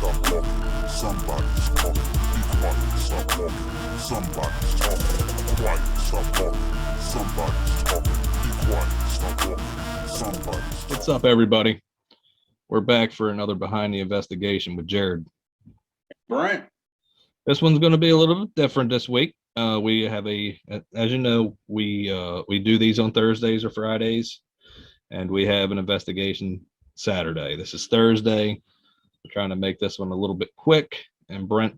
stop walking. Somebody's talking. Be quiet, stop walking. Somebody's talking. Quiet, stop walking. Somebody's talking. Be quiet, stop walking. Somebody's talking. What's up, everybody? We're back for another Behind the Investigation with Jared. Brent. This one's going to be a little bit different this week. We have as you know, we do these on Thursdays or Fridays, and we have an investigation Saturday. This is Thursday. We're trying to make this one a little bit quick, and Brent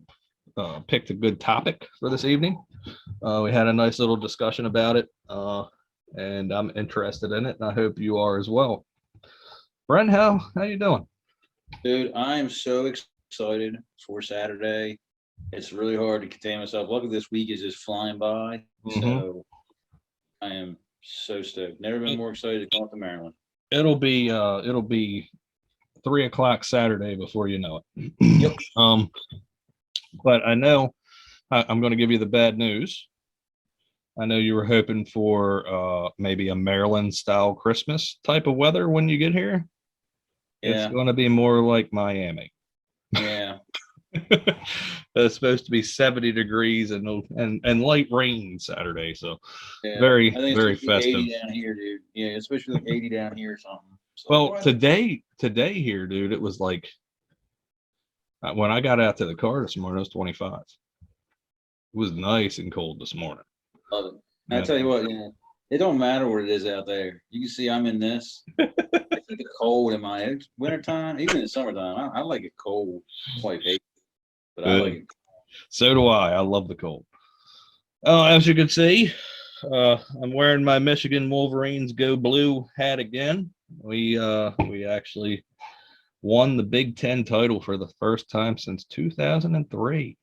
picked a good topic for this evening. We had a nice little discussion about it, and I'm interested in it, and I hope you are as well. Brent, how you doing? Dude, I am so excited for Saturday. It's really hard to contain myself. Luckily, this week is just flying by. So I am so stoked. Never been more excited to come up to Maryland. It'll be 3:00 Saturday before you know it. Yep. But I know I'm going to give you the bad news. I know you were hoping for maybe a Maryland style Christmas type of weather when you get here. Yeah. It's going to be more like Miami. Yeah. It's supposed to be 70 degrees and light rain Saturday, so Yeah. very I think very it's gonna be festive. 80 down here, dude. Yeah, it's supposed to be like 80 down here or something. So Well, today here, dude, it was like when I got out to the car this morning, it was 25. It was nice and cold this morning. love it. I tell you what, it don't matter what it is out there. You can see I'm in this. I think the cold in my wintertime, even in the summertime, I like it cold. Quite hate it, but I like it. So do I. I love the cold. As you can see, I'm wearing my Michigan Wolverines Go Blue hat again. We actually won the Big Ten title for the first time since 2003.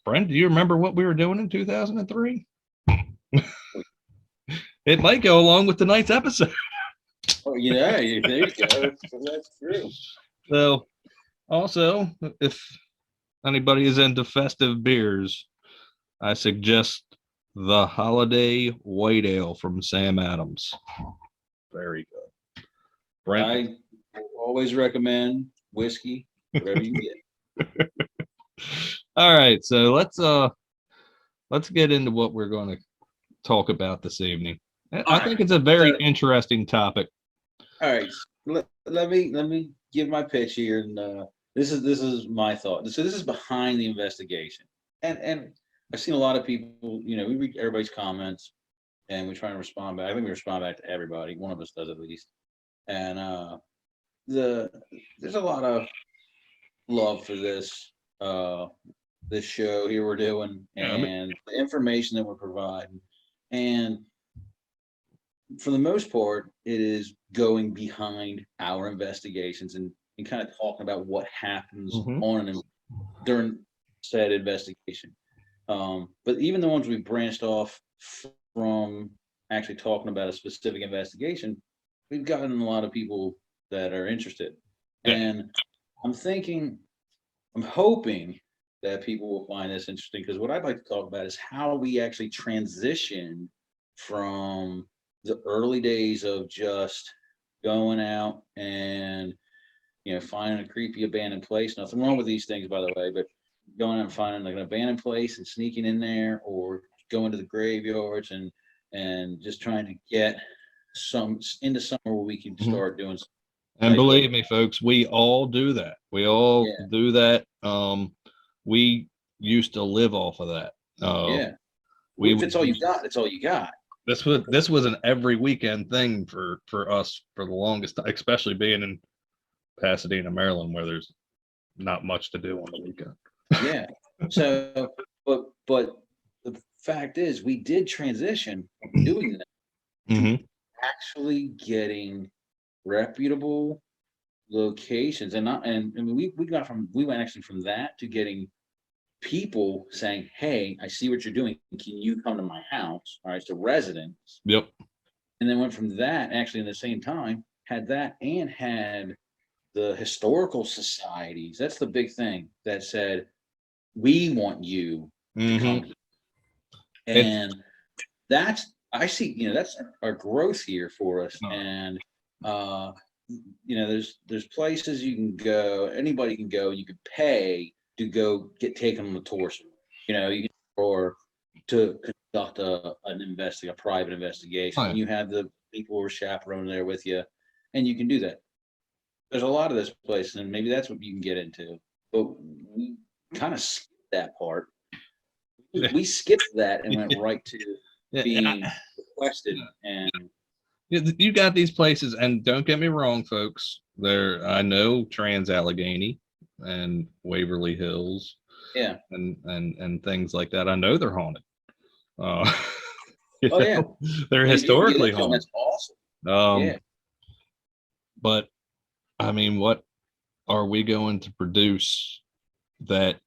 Brent, do you remember what we were doing in 2003? It might go along with tonight's episode. Oh, yeah, there you go. That's true. So, also, if anybody is into festive beers, I suggest the Holiday White Ale from Sam Adams. Very good. Brent? I always recommend whiskey, whatever you get. All right, so let's get into what we're going to talk about this evening. I think it's a very interesting topic. All right, let me give my pitch here, and this is my thought. So this is behind the investigation, and I've seen a lot of people. We read everybody's comments, and we try to respond back. I think we respond back to everybody. One of us does at least, and there's a lot of love for this show here we're doing, and the information that we're providing, and for the most part, it is going behind our investigations and kind of talking about what happens during said investigation. But even the ones we branched off from actually talking about a specific investigation, we've gotten a lot of people that are interested. Yeah. And I'm hoping that people will find this interesting, because what I'd like to talk about is how we actually transition from the early days of just going out and finding a creepy abandoned place. Nothing wrong with these things, by the way, but going out and finding like an abandoned place and sneaking in there, or going to the graveyards and just trying to get into somewhere where we can start doing something. And believe me, folks, we all do that. We all do that. We used to live off of that. If it's all you got, it's all you got. This was an every weekend thing for us for the longest time, especially being in Pasadena, Maryland, where there's not much to do on the weekend. Yeah. So, but the fact is, we did transition from doing that to actually getting reputable locations, and we went actually from that to getting people saying, "Hey, I see what you're doing. Can you come to my house?" All right, so residents. Yep. And then went from that, actually, in the same time, had that and had the historical societies. That's the big thing that said, "We want you to come here." And I see, that's our growth here for us. And there's places you can go, anybody can go, you could pay to go get taken on the tour. You can, or to conduct a private investigation, and Right. you have the people who are chaperoning there with you, and you can do that. There's a lot of this place, and maybe that's what you can get into. But we kind of skipped that part. We skipped that and went right to Yeah, being requested. And you got these places, and don't get me wrong, folks. I know Trans-Allegheny and Waverly Hills, yeah, and things like that. I know they're haunted. Uh, oh yeah, they're and if you can get historically into them, haunted. that's awesome. Um, Yeah, but I mean, what are we going to produce that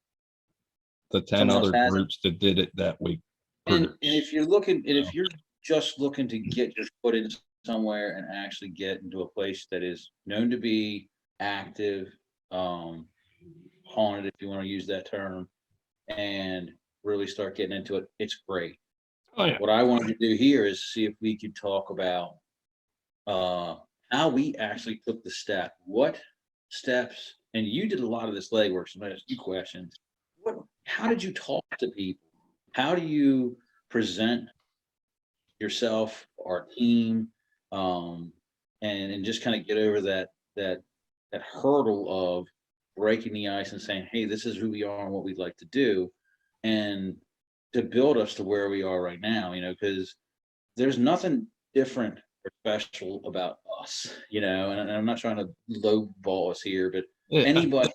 the 10 someone else other has it. groups that did it that week And produce? if you're looking, and So, if you're just looking to get your foot in somewhere and actually get into a place that is known to be active, um, haunted, if you want to use that term, and really start getting into it, it's great. oh yeah, What I wanted to do here is see if we could talk about uh, how we actually took the step. What steps? And you did a lot of this legwork, so I'm gonna ask you questions. How did you talk to people? How do you present yourself, our team, um, and just kind of get over that that hurdle of breaking the ice and saying, "Hey, this is who we are and what we'd like to do," and to build us to where we are right now. Because there's nothing different or special about us. And I'm not trying to lowball us here, but yeah. anybody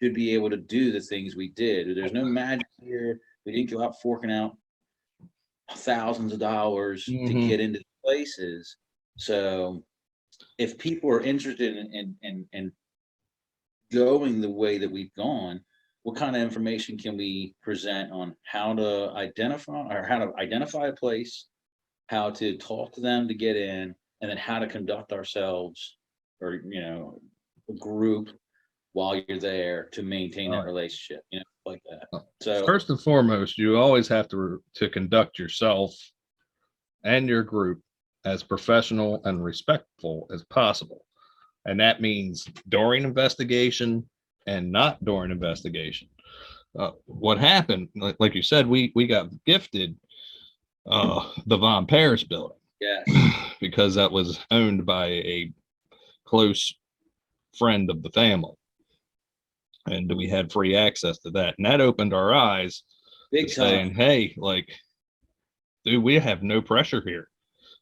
should be able to do the things we did. There's no magic here. We didn't go out forking out thousands of dollars to Mhm. get into places. So if people are interested in going the way that we've gone, what kind of information can we present on how to identify a place, how to talk to them to get in, and then how to conduct ourselves or a group while you're there to maintain All that right. relationship, like that. So First and foremost, you always have to conduct yourself and your group as professional and respectful as possible. And that means during investigation and not during investigation. What happened, like you said, we got gifted the Von Paris building yes, because that was owned by a close friend of the family. And we had free access to that. And that opened our eyes to big time. saying, hey, like, dude, we have no pressure here.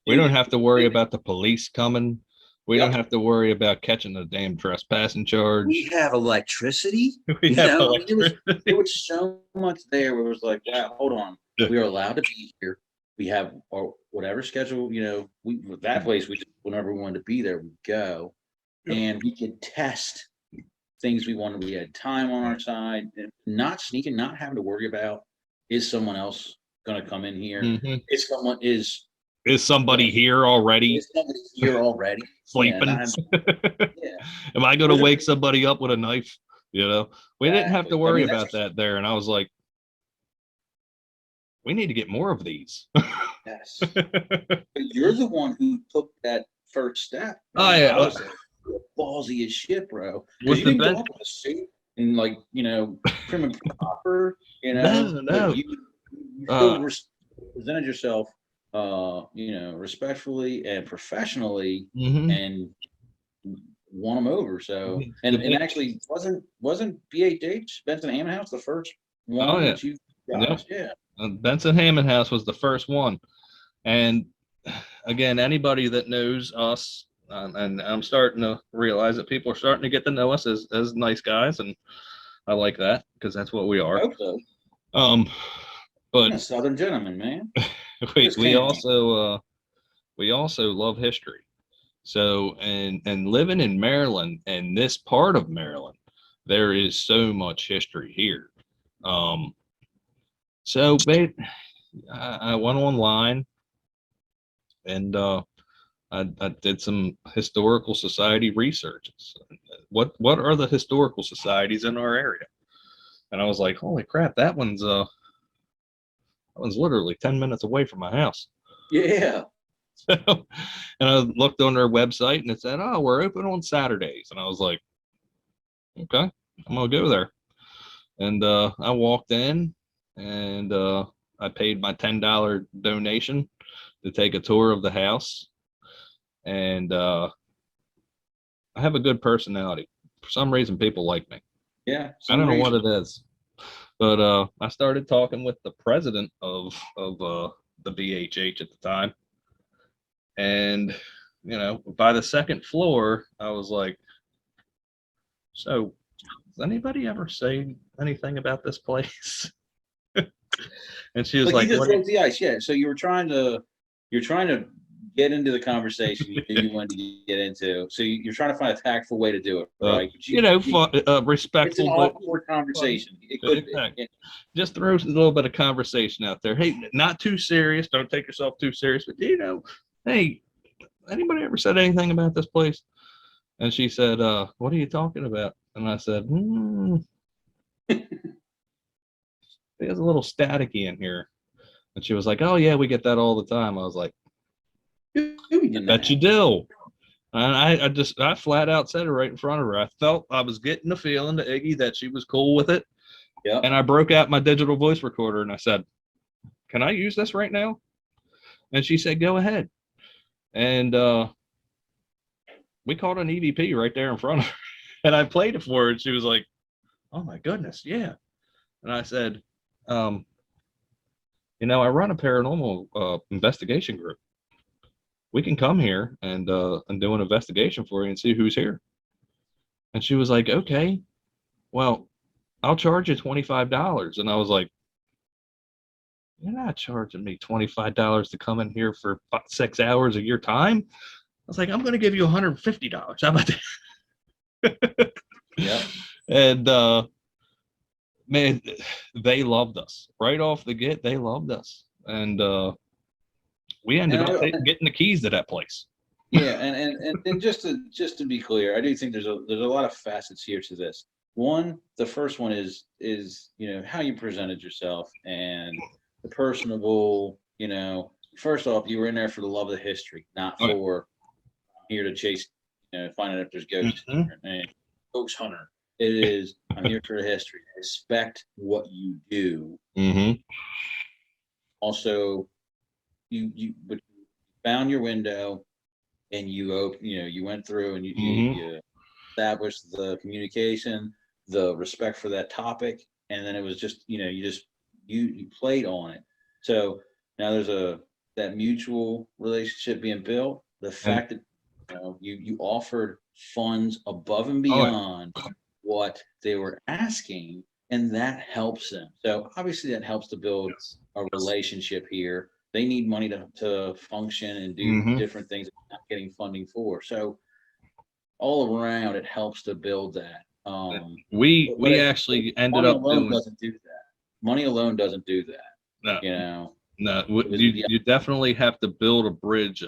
We don't Dude, have to worry about the police coming. We don't yep. have to worry about catching a damn trespassing We charge. have electricity. We have I mean, there electricity. was so much there where it was like, wow, hold on. We are allowed to be here. We have our whatever schedule, we that place we just whenever we wanted to be there, we go. And we could test things we wanted. We had time on our side, and not sneaking, not having to worry about is someone else gonna come in here? Mhm. Is someone Is somebody here already is somebody here already? Yeah, sleeping? yeah, Am I going to wake somebody up with a knife? We didn't have to exactly. I worry mean, that's about that there. And I was like, we need to get more of these. yes. But you're the one who took that first step, Oh and yeah, I was like, "You're ballsy as shit, bro," because with you the didn't go bench. up with a suit and prim and proper, No, but no. you Uh, still presented yourself, respectfully and professionally, mhm. and won them over. So, The and bench. actually, wasn't BHH Benson Hammond House the first Oh one yeah, that you yep. guys? Yeah. Benson Hammond House was the first one, and again, anybody that knows us, and I'm starting to realize that people are starting to get to know us as nice guys, and I like that because that's what we I are. hope so. Um, but You're a Southern gentleman, man. we Just we can't. also love history. So and living in Maryland and this part of Maryland, there is so much history here. Um, so babe, I went online and I did some historical society researches. What are the historical societies in our area? And I was like, holy crap, that one's literally 10 minutes away from my house. Yeah. So, and I looked on their website and it said, "Oh, we're open on Saturdays." And I was like, "Okay, I'm gonna go there." And I walked in, and I paid my $10 donation to take a tour of the house. And I have a good personality. For some reason, people like me. Yeah. I don't Some know what reason. it is, but I started talking with the president of the BHH at the time, and by the second floor, I was like, "So, does anybody ever say anything about this place?" And she was Like you like, just "What?" broke the ice. Yeah. So you're trying to get into the conversation you knew you wanted to get into. So you're trying to find a tactful way to do it, right? But it's an respectful, but awkward fun. conversation. It could be. Exactly. Just throw a little bit of conversation out there. Hey, not too serious. Don't take yourself too serious. But hey, anybody ever said anything about this place? And she said, "What are you talking about?" And I said, "There's a little staticky in here." And she was like, "Oh yeah, we get that all the time." I was like, Who "I you bet you know? do." And I flat out said it right in front of her. I felt I was getting the feeling to Iggy that she was cool with it. Yep. And I broke out my digital voice recorder and I said, "Can I use this right now?" And she said, "Go ahead." And we called an EVP right there in front of her. And I played it for her and she was like, "Oh my goodness, yeah." And I said, um, I run a paranormal investigation group. We can come here and do an investigation for you and see who's here. And she was like, "Okay, well, I'll charge you $25." And I was like, "You're not charging me $25 to come in here for 6 hours of your time." I was like, "I'm going to give you $150. How about that?" Yep. And man, they loved us right off the get. They loved us, and we ended And up getting the keys to that place. yeah, and just to be clear, I do think there's a lot of facets here to this. One, the first one is how you presented yourself and the personable. First off, you were in there for the love of the history, not Okay. for here to chase, find out if there's ghosts Mhm. and ghost hunter. It is I'm here for the history. Respect what you do. Mhm. Also, but you found your window and you went through and Mhm. you established the communication, the respect for that topic, and then it was just you played on it. So now there's that mutual relationship being built. The And fact that you offered funds above and oh, beyond what they were asking, and that helps them. So obviously that helps to build yes. a relationship here. They need money to function and do Mhm. different things that they're not getting funding for. So all around, it helps to build that. We But we actually ended money up alone doing doesn't do that. Money alone doesn't do that. no. You know, No, because yeah, you definitely have to build a bridge,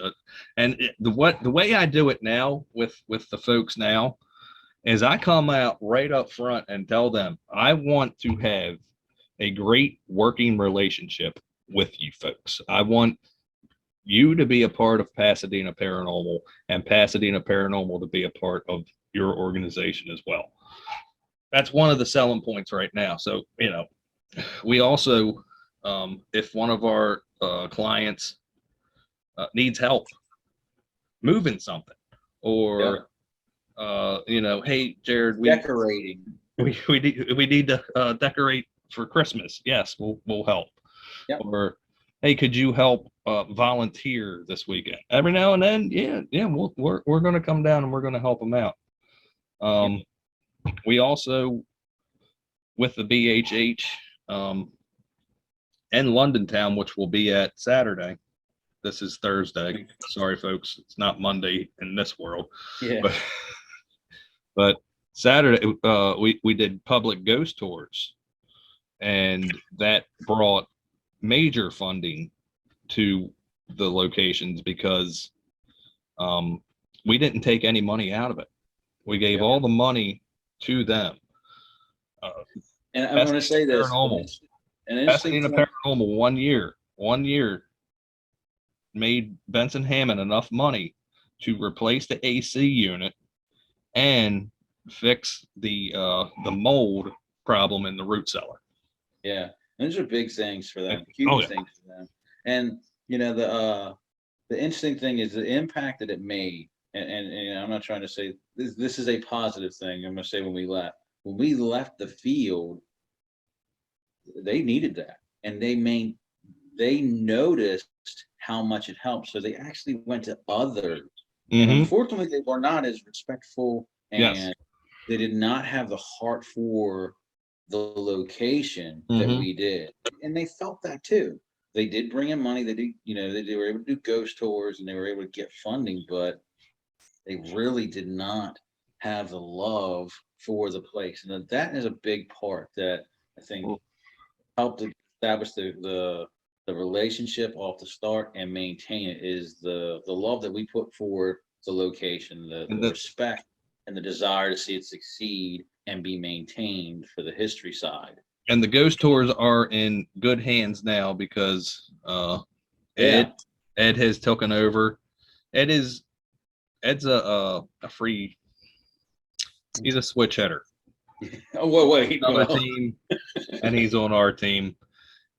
and the way I do it now with the folks now is I come out right up front and tell them I want to have a great working relationship with you folks. I want you to be a part of Pasadena Paranormal and Pasadena Paranormal to be a part of your organization as well. That's one of the selling points right now. So, we also, if one of our clients needs help moving something, yep. or hey Jared, Decorating. we need to decorate for Christmas. Yes, we'll help. Yep. Or hey, could you help volunteer this weekend? Every now and then, yeah, we're going to come down and we're going to help them out. Yep. We also, with the BHH and London Town, which we'll be at Saturday. This is Thursday. Sorry, folks, it's not Monday in this world, Yeah. but but Saturday we did public ghost tours, and that brought major funding to the locations because we didn't take any money out of it. We gave Yep. all the money to them. Uh, And I'm going to Pasadena say this. Paranormal, An interesting Pasadena point. Paranormal, 1 year, made Benson Hammond enough money to replace the AC unit and fix the mold problem in the root cellar. Yeah, those are big things for them, Oh, huge yeah. things for them. And the interesting thing is the impact that it made. And I'm not trying to say this is a positive thing. I'm going to say when we left the field, they needed that, and they noticed how much it helped. So they actually went to others, and Mm-hmm. unfortunately, they were not as respectful, Yes. and they did not have the heart for the location that Mm-hmm. we did, and they felt that too. They did bring in money. They did, they were able to do ghost tours, and they were able to get funding, but they really did not have the love for the place, and that is a big part that I think Well, helped to establish the relationship off the start and maintain it is the love that we put for the location, and the respect and the desire to see it succeed and be maintained for the history side. the ghost tours are in good hands now because Yeah. Ed has taken over. Ed's a free. He's a switch hitter. Oh wait. Another Well, team, and he's on our team.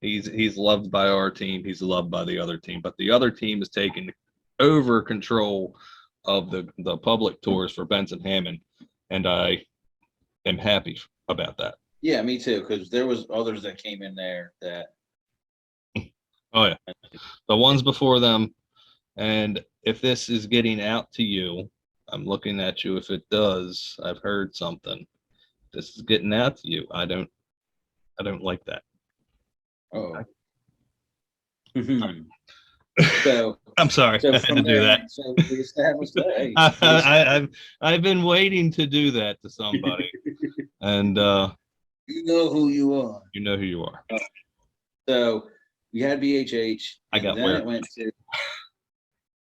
He's loved by our team. He's loved by the other team, but the other team is taking over control of the public tours for Benson Hammond, and I am happy about that. yeah, me too. Because there was others that came in there that. Oh yeah, the ones before them. And if this is getting out to you, I'm looking at you. If it does, I've heard something. This is getting out to you. I don't like that. Oh. So I'm sorry. I had to from do there, that. so we established that. Hey, I've been waiting to do that to somebody, and you know who you are. you know who you are. So we had BHH, I and got then where. it went to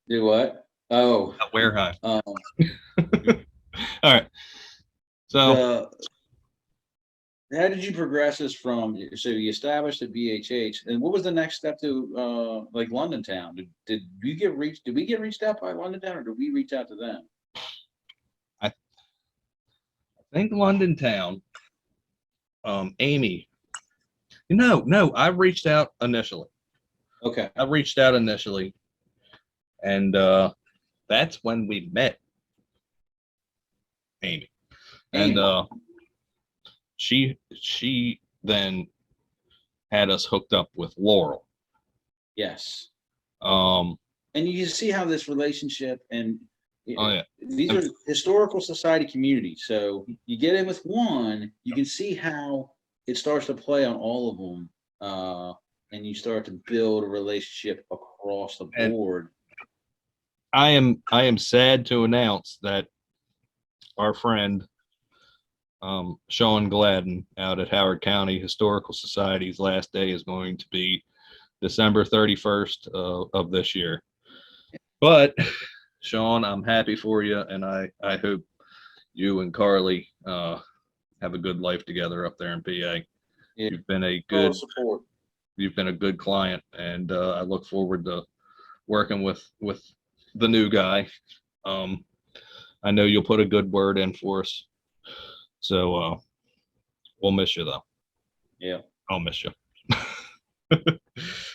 do what? Oh, Warehouse. um, All right. So the how did you progress this from? So you established at BHH, and what was the next step to like London Town? Did you get reached? Did we get reached out by London Town, or did we reach out to them? I think London Town. Amy. No, I reached out initially. Okay. And that's when we met Amy. And she then had us hooked up with Laurel. Yes. Um, And you can see how this relationship and oh yeah, these are historical society communities. So you get in with one, you can see how it starts to play on all of them, and you start to build a relationship across the board. I am sad to announce that our friend Sean Gladden out at Howard County Historical Society's last day is going to be December 31st of this year. But Sean, I'm happy for you, and I hope you and Carly have a good life together up there in PA. Yeah. You've been a good client, and I look forward to working with the new guy. I know you'll put a good word in for us, so we'll miss you though. Yeah, I'll miss you.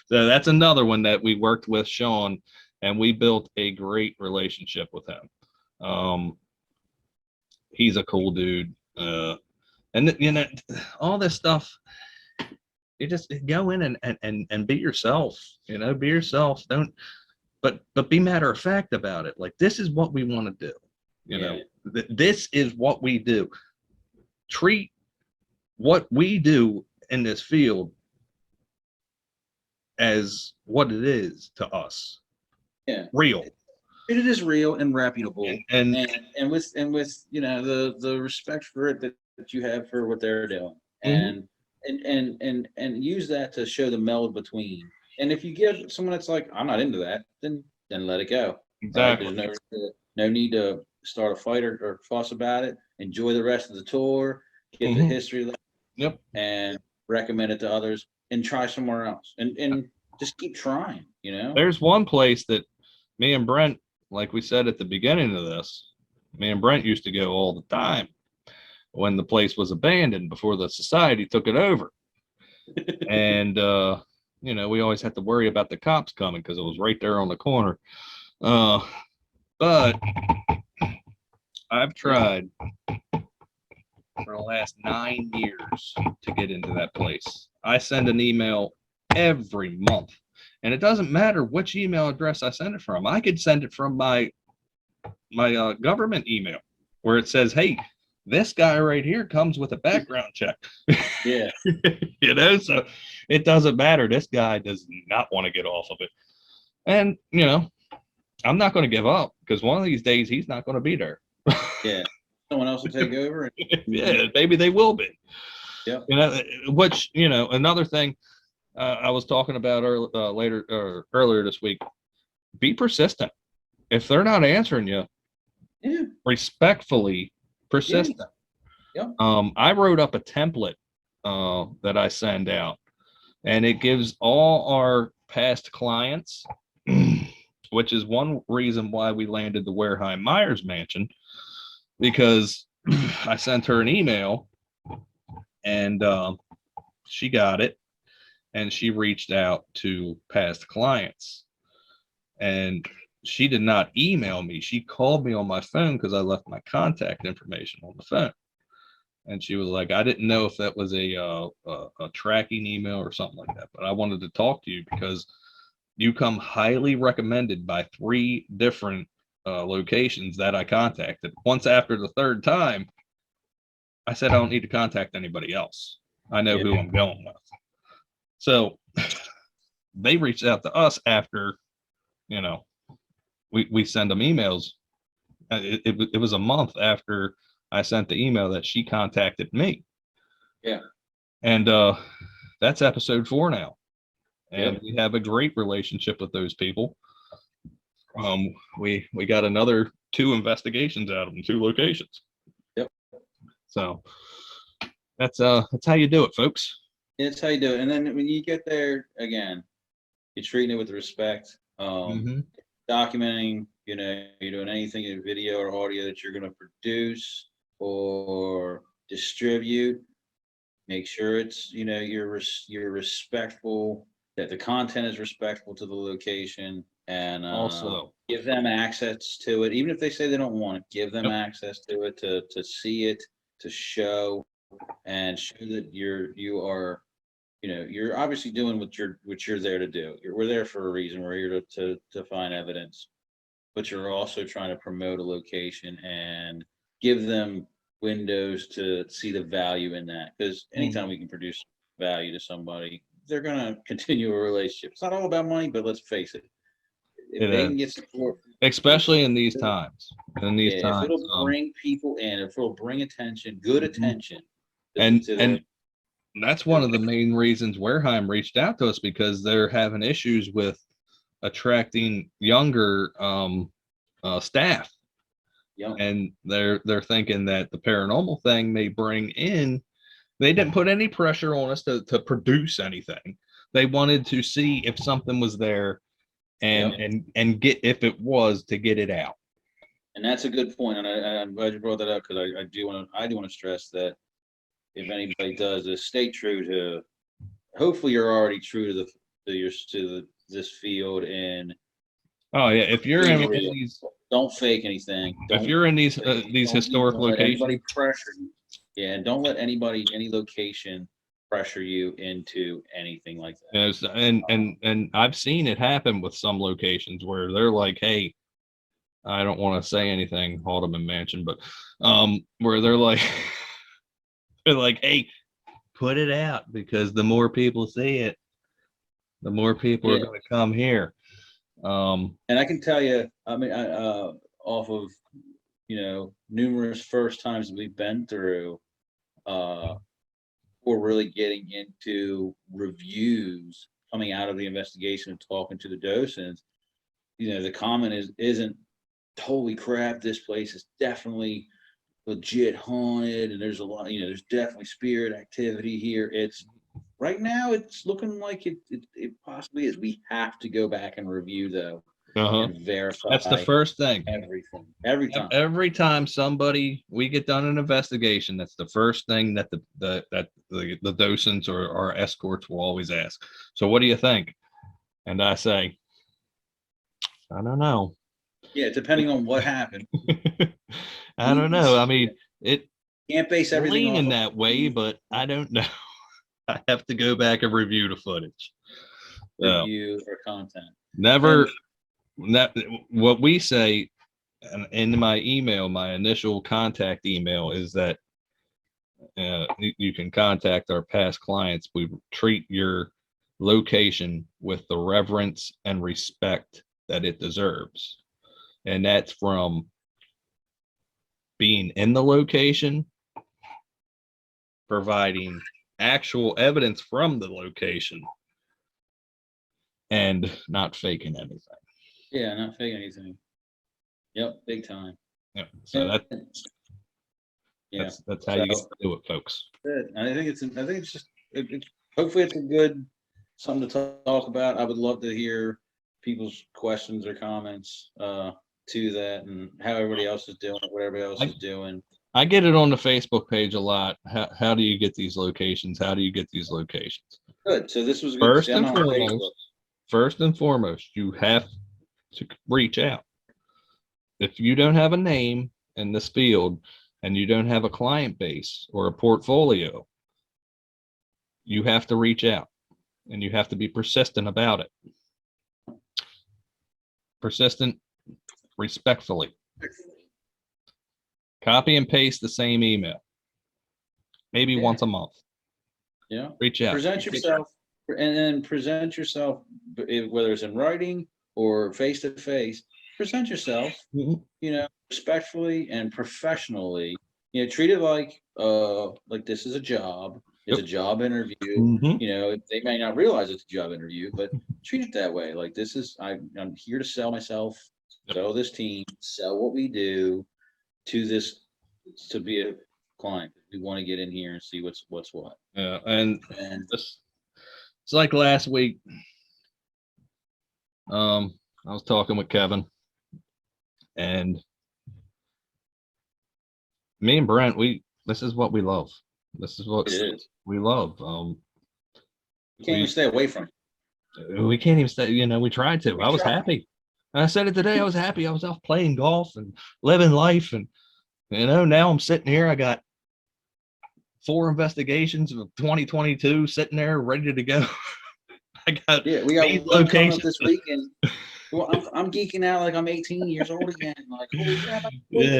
So that's another one that we worked with Sean, and we built a great relationship with him. He's a cool dude, and all this stuff. You just go in and be yourself. Be yourself. Don't, but be matter of fact about it. Like, this is what we want to do. This is what we do. Treat what we do in this field as what it is to us. Yeah, real. It is real and reputable, and with the respect for it that you have for what they're doing, Mhm. and use that to show the meld between. And if you give someone that's like, I'm not into that, then let it go. Exactly. Right? There's no need to start a fight or fuss about it. Enjoy the rest of the tour, get the Mhm. history, Yep. and recommend it to others, and try somewhere else. And just keep trying, you know? There's one place that me and Brent, like we said at the beginning of this, me and Brent used to go all the time when the place was abandoned before the society took it over. And, you know, we always had to worry about the cops coming because it was right there on the corner. But I've tried for the last 9 years to get into that place. I send an email every month, and it doesn't matter which email address I send it from. I could send it from my government email where it says, "Hey, this guy right here comes with a background check." Yeah. You know, so it doesn't matter. This guy does not want to get off of it, and you know, I'm not going to give up because one of these days he's not going to be there. Yeah. Someone else will take over. Yeah, maybe they will be. Yeah. You know, which, you know, another thing I was talking about earlier this week, be persistent. If they're not answering you, Yeah. respectfully persistent. Yeah. I wrote up a template that I send out, and it gives all our past clients, which is one reason why we landed the Wareheim Myers mansion, because I sent her an email and she got it, and she reached out to past clients, and she did not email me. She called me on my phone because I left my contact information on the phone. And she was like, I didn't know if that was a tracking email or something like that, but I wanted to talk to you because you come highly recommended by 3 different locations that I contacted. Once after the 3rd time, I said, I don't need to contact anybody else. I know who I'm going with. So they reached out to us after, you know, we send them emails. It was a month after I sent the email that she contacted me. Yeah. And that's episode 4 now. And we have a great relationship with those people. We got another 2 investigations out of them, 2 locations. Yep. So that's how you do it, folks. That's how you do it. And then when you get there, again, you're treating it with respect. Documenting, you know, you're doing anything in video or audio that you're going to produce or distribute. Make sure it's, you know, you're respectful, that the content is respectful to the location, and Also, give them access to it. Even if they say they don't want it, give them access to it to see it, to show, and show that you are, you know, you're obviously doing what you're there to do. We're there for a reason. We're here to find evidence, but you're also trying to promote a location and give them windows to see the value in that. Because anytime we can produce value to somebody, they're going to continue a relationship. It's not all about money, but let's face it. If they can get support, especially in these times, if it'll bring people in, if it'll bring attention, good attention, and that's one of the main reasons Wareheim reached out to us, because they're having issues with attracting younger staff. And they're thinking that the paranormal thing may bring in. They didn't put any pressure on us to produce anything. They wanted to see if something was there and get, if it was, to get it out. And that's a good point. And I'm glad you brought that up, because I do want to stress that if anybody does is stay true to, hopefully you're already true to this field. And if you're in these, don't fake anything. If you're in these historic locations, anybody pressure you. Yeah, and don't let any location pressure you into anything like that. And I've seen it happen with some locations where they're like, hey, I don't want to say anything, Haldeman Mansion, but where they're like hey, put it out, because the more people see it, the more people are going to come here. And I can tell you, I mean, off of, you know, numerous first times we've been through, we're really getting into reviews coming out of the investigation and talking to the docents. You know, the comment isn't holy crap, this place is definitely legit haunted, and there's a lot, you know, there's definitely spirit activity here. It's right now it's looking like it possibly is. We have to go back and review though and verify That's the first thing. everything every time. Every time we get done an investigation, that's the first thing that the docents or our escorts will always ask. So what do you think? And I say, I don't know. Yeah, depending on what happened. I don't know. I mean, it Can't base everything lean off in of that way, but I don't know. I have to go back and review the footage. review or content. Never. What we say in my email, my initial contact email, is that you can contact our past clients. We treat your location with the reverence and respect that it deserves. And that's from being in the location, providing actual evidence from the location, and not faking anything. Yeah, not faking anything. Yep, big time. Yeah. So that's how you get to do it, folks. I think it's just hopefully it's a good something to talk about. I would love to hear people's questions or comments to that and how everybody else is doing it, what everybody else is doing. I get it on the Facebook page a lot. How do you get these locations? How do you get these locations? Good. So this was good. First and foremost, you have to reach out. If you don't have a name in this field and you don't have a client base or a portfolio, you have to reach out and you have to be persistent about it. Persistent, respectfully. Copy and paste the same email, maybe once a month. Yeah. Reach out. Present yourself, and then present yourself, whether it's in writing or face to face. Present yourself, respectfully and professionally. Treat it like this is a job. It's a job interview. They may not realize it's a job interview, but treat it that way. Like I'm here to sell myself, sell this team, sell what we do to be a client. We want to get in here and see what's what. Yeah, and it's like last week. I was talking with Kevin, and me and Brent, this is what we love. This is what we love. We can't even stay away from it. We can't even stay. We tried to. I was happy. I said it today. I was happy. I was off playing golf and living life, and now I'm sitting here. I got 4 investigations of 2022 sitting there ready to go. I got we got one coming up this weekend. Well, I'm geeking out like I'm 18 years old again. Like, holy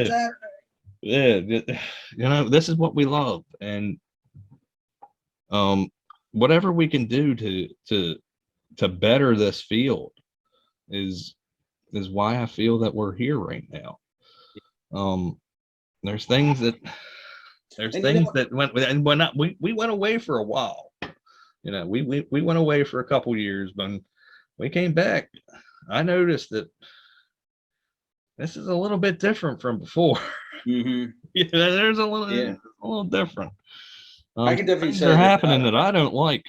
crap! Yeah. This is what we love, and whatever we can do to better this field is why I feel that we're here right now. There's things that we went away for a while. We went away for a couple years, but when we came back, I noticed that this is a little bit different from before. There's a little different. I can definitely say they're happening that I don't like.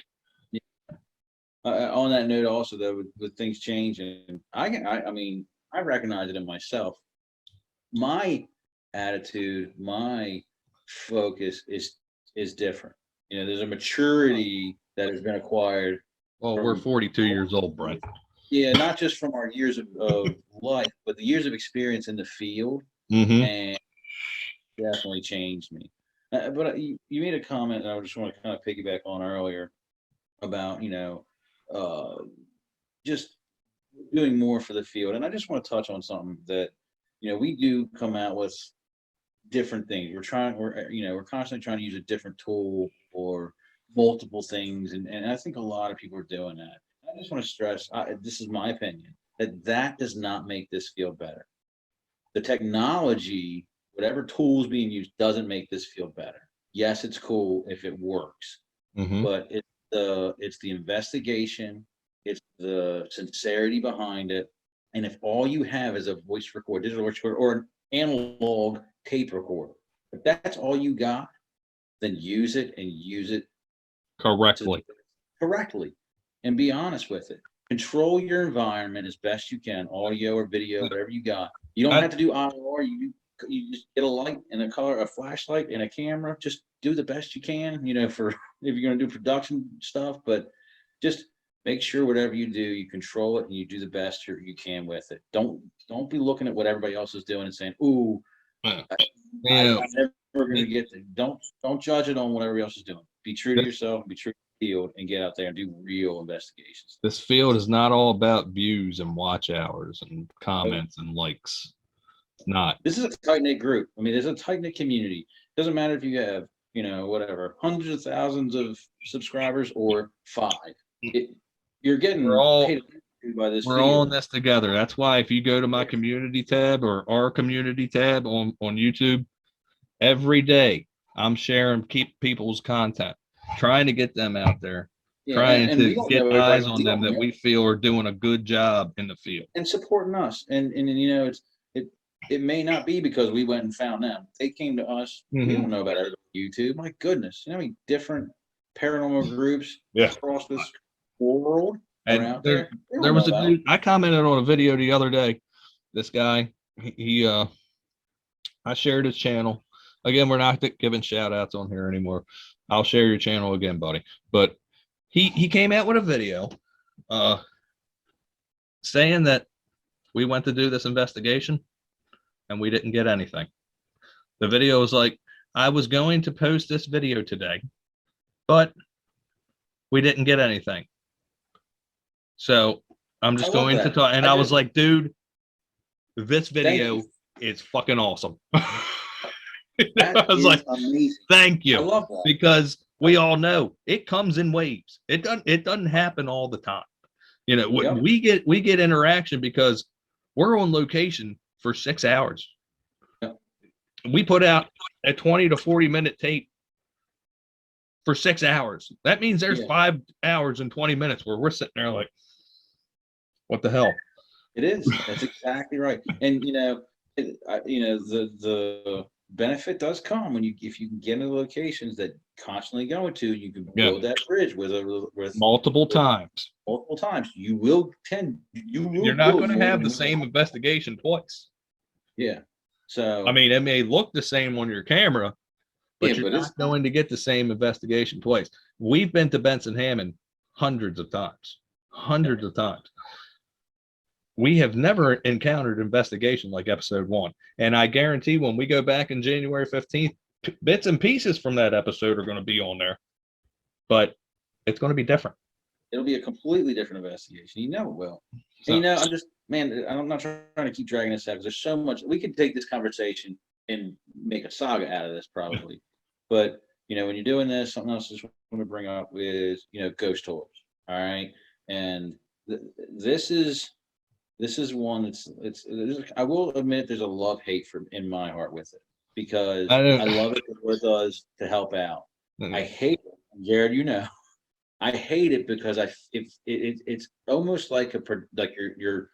On that note, also though, with things changing, I recognize it in myself. My attitude, my focus is different. There's a maturity that has been acquired. Well, we're 42 years old, Brent. Yeah, not just from our years of life, but the years of experience in the field, and definitely changed me. But you made a comment, and I just want to kind of piggyback on earlier about just doing more for the field, and I just want to touch on something that we do come out with different things. We're constantly trying to use a different tool or multiple things, and I think a lot of people are doing that. I just want to stress, this is my opinion, that does not make this feel better. The technology, whatever tool is being used, doesn't make this feel better. Yes, it's cool if it works, but it's the investigation, it's the sincerity behind it, and if all you have is a voice recorder, digital voice recorder, or an analog tape recorder, if that's all you got, then use it and use it correctly. correctly and be honest with it. Control your environment as best you can, audio or video, whatever you got. You don't have to do IR. You just get a light and a flashlight and a camera. Just do the best you can, for if you're going to do production stuff. But just make sure whatever you do, you control it and you do the best you can with it. Don't be looking at what everybody else is doing and saying, "Ooh, I'm never going to get there." Don't judge it on what everybody else is doing. Be true to yourself. Be true to the field, and get out there and do real investigations. This field is not all about views and watch hours and comments and likes. It's not. This is a tight knit group. I mean, there's a tight knit community. Doesn't matter if you have, whatever, hundreds of thousands of subscribers or 5. You're getting paid by this. We're all in this together. That's why if you go to my community tab or our community tab on YouTube, every day I'm sharing people's content, trying to get them out there, trying to get eyes on them that we feel are doing a good job in the field and supporting us. And it may not be because we went and found them. They came to us. We don't know about YouTube. My goodness, how many different paranormal groups across this world are out there. There was a dude, I commented on a video the other day. This guy, I shared his channel. Again, we're not giving shout outs on here anymore. I'll share your channel again, buddy. But he came out with a video saying that we went to do this investigation and we didn't get anything. The video was like, I was going to post this video today, but we didn't get anything. So I'm just going to talk. And I was like, dude, this video is fucking awesome. I was like, amazing. Thank you. I love that. Because we all know it comes in waves. It doesn't happen all the time. We get interaction because we're on location for 6 hours. We put out a 20 to 40 minute tape for 6 hours. That means there's 5 hours and 20 minutes where we're sitting there like, what the hell? It is. That's exactly right. And the benefit does come when if you can get into locations that constantly go to, you can build that bridge with multiple times. Multiple times. You're not going to have the same investigation twice. Yeah. So I mean, it may look the same on your camera, but you're not going to get the same investigation twice. We've been to Benson Hammond hundreds of times. We have never encountered investigation like episode 1. And I guarantee when we go back in January 15th, bits and pieces from that episode are going to be on there, but it's going to be different. It'll be a completely different investigation. You know it will. And, I'm not trying to keep dragging this out because there's so much. We could take this conversation and make a saga out of this probably. But, when you're doing this, something else I just want to bring up is, ghost tours. All right. And this is one I will admit there's a love-hate in my heart with it because I love it for what it does to help out. I hate it, Jared. I hate it because it's almost like you're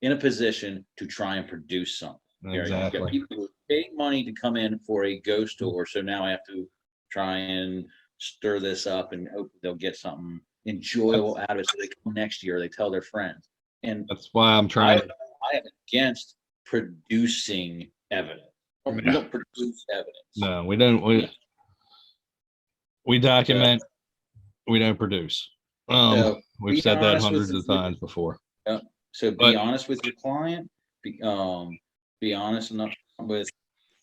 in a position to try and produce something. Exactly. You got people who pay money to come in for a ghost tour, so now I have to try and stir this up and hope they'll get something enjoyable out of it, so they come next year. Or they tell their friends. And that's why I'm trying. I am against producing evidence. We don't produce evidence. No, we don't. We document. We don't produce. We've said that hundreds of times before. So be honest with your client. Be honest enough with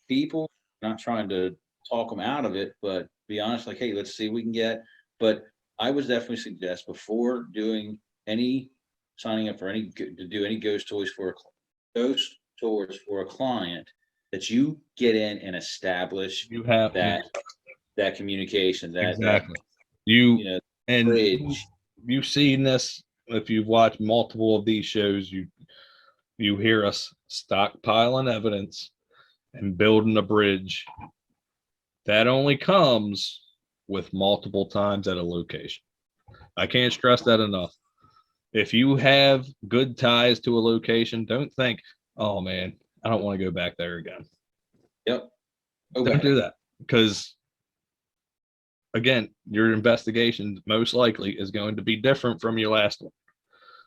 people. Not trying to talk them out of it, but be honest. Like, hey, let's see what we can get. But I would definitely suggest before doing signing up for to do any ghost tours for a client that you get in and establish that communication. Exactly. You've seen this if you've watched multiple of these shows. You hear us stockpiling evidence and building a bridge. That only comes with multiple times at a location. I can't stress that enough. If you have good ties to a location, don't think, oh man, I don't want to go back there again. Yep. Don't do that because again, your investigation most likely is going to be different from your last one.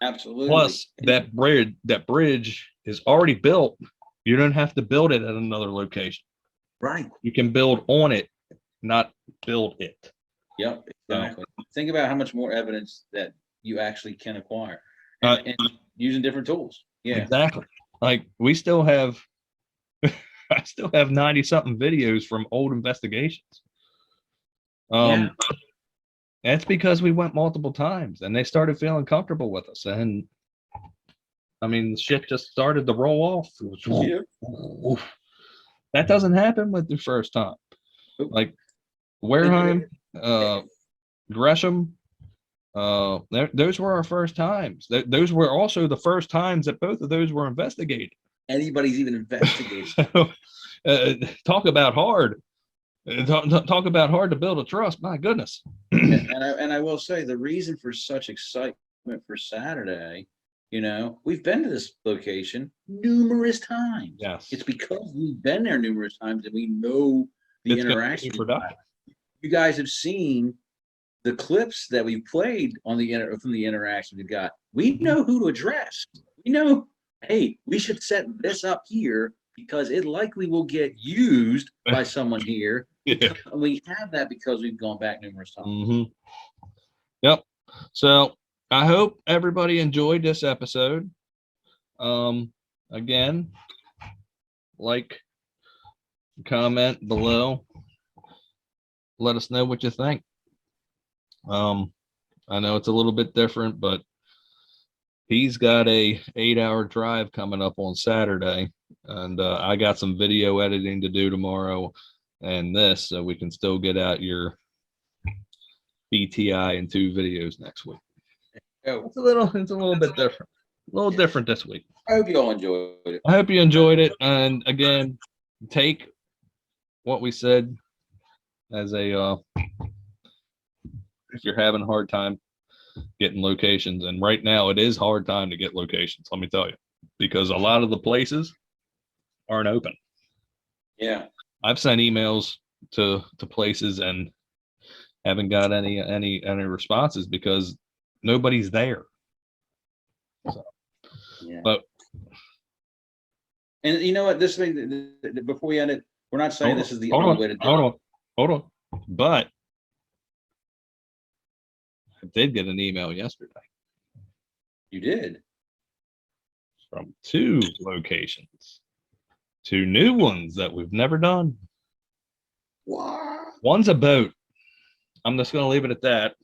Absolutely. Plus, that bridge is already built. You don't have to build it at another location. Right. You can build on it, not build it. Yep, exactly. Think about how much more evidence that you actually can acquire, and using different tools. Yeah, exactly. Like we still have, I still have 90 something videos from old investigations. Yeah. That's because we went multiple times and they started feeling comfortable with us. And I mean, shit just started to roll off. Yeah. That doesn't happen with the first time. Like Wareheim, Gresham, those were our first times. Those were also the first times that both of those were investigated. Anybody's even investigated. Talk about hard. Talk about hard to build a trust. My goodness. and I will say the reason for such excitement for Saturday, we've been to this location numerous times. Yes. It's because we've been there numerous times and we know the interaction. You guys have seen the clips that we've played on from the interaction we've got. We know who to address. We know, hey, we should set this up here because it likely will get used by someone here. Yeah. We have that because we've gone back numerous times. Mm-hmm. Yep. So I hope everybody enjoyed this episode. Again, like, comment below. Let us know what you think. I know it's a little bit different, but he's got a 8-hour drive coming up on Saturday, and I got some video editing to do tomorrow and this, so we can still get out your BTI and 2 videos next week. It's a little bit different. A little different this week. I hope you all enjoyed it. I hope you enjoyed it. And again, take what we said as a if you're having a hard time getting locations, and right now it is hard time to get locations, let me tell you, because a lot of the places aren't open. Yeah. I've sent emails to places and haven't got any responses because nobody's there. So, yeah. But and you know what? This thing before we end it, we're not saying this is the only way to do it. Hold on. But I did get an email yesterday. You did? From 2 locations. 2 new ones that we've never done. What? One's a boat. I'm just going to leave it at that.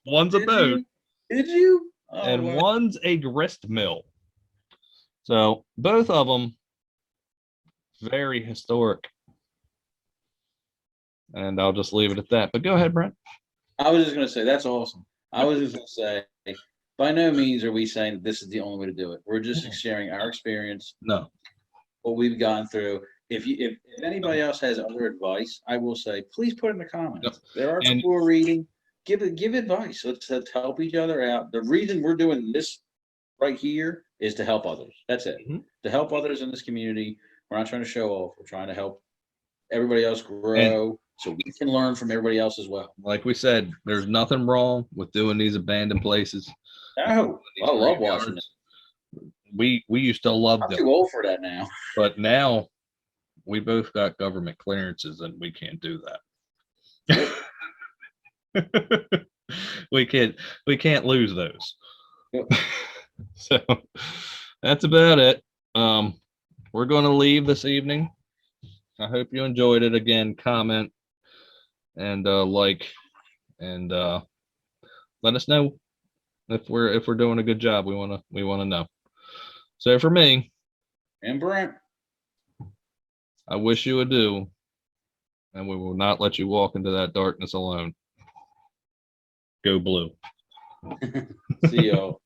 One's a boat. Did you? Oh, and wow. One's a grist mill. So both of them very historic. And I'll just leave it at that. But go ahead, Brent. I was just going to say, that's awesome. I was just going to say, by no means are we saying that this is the only way to do it. We're just sharing our experience. No. What we've gone through. If anybody else has other advice, I will say, please put it in the comments. Yep. There are people who are reading. Give advice. Let's help each other out. The reason we're doing this right here is to help others. That's it. Mm-hmm. To help others in this community. We're not trying to show off. We're trying to help everybody else grow so we can learn from everybody else as well. Like we said, there's nothing wrong with doing these abandoned places. No, I love watching it. We used to love them. I'm too old for that now. But now we both got government clearances and we can't do that. we can't lose those. Yep. So that's about it. We're going to leave this evening. I hope you enjoyed it. Again, comment and like, and let us know if we're doing a good job. We want to know. So for me and Brent, I wish you adieu, and we will not let you walk into that darkness alone. Go blue. See y'all.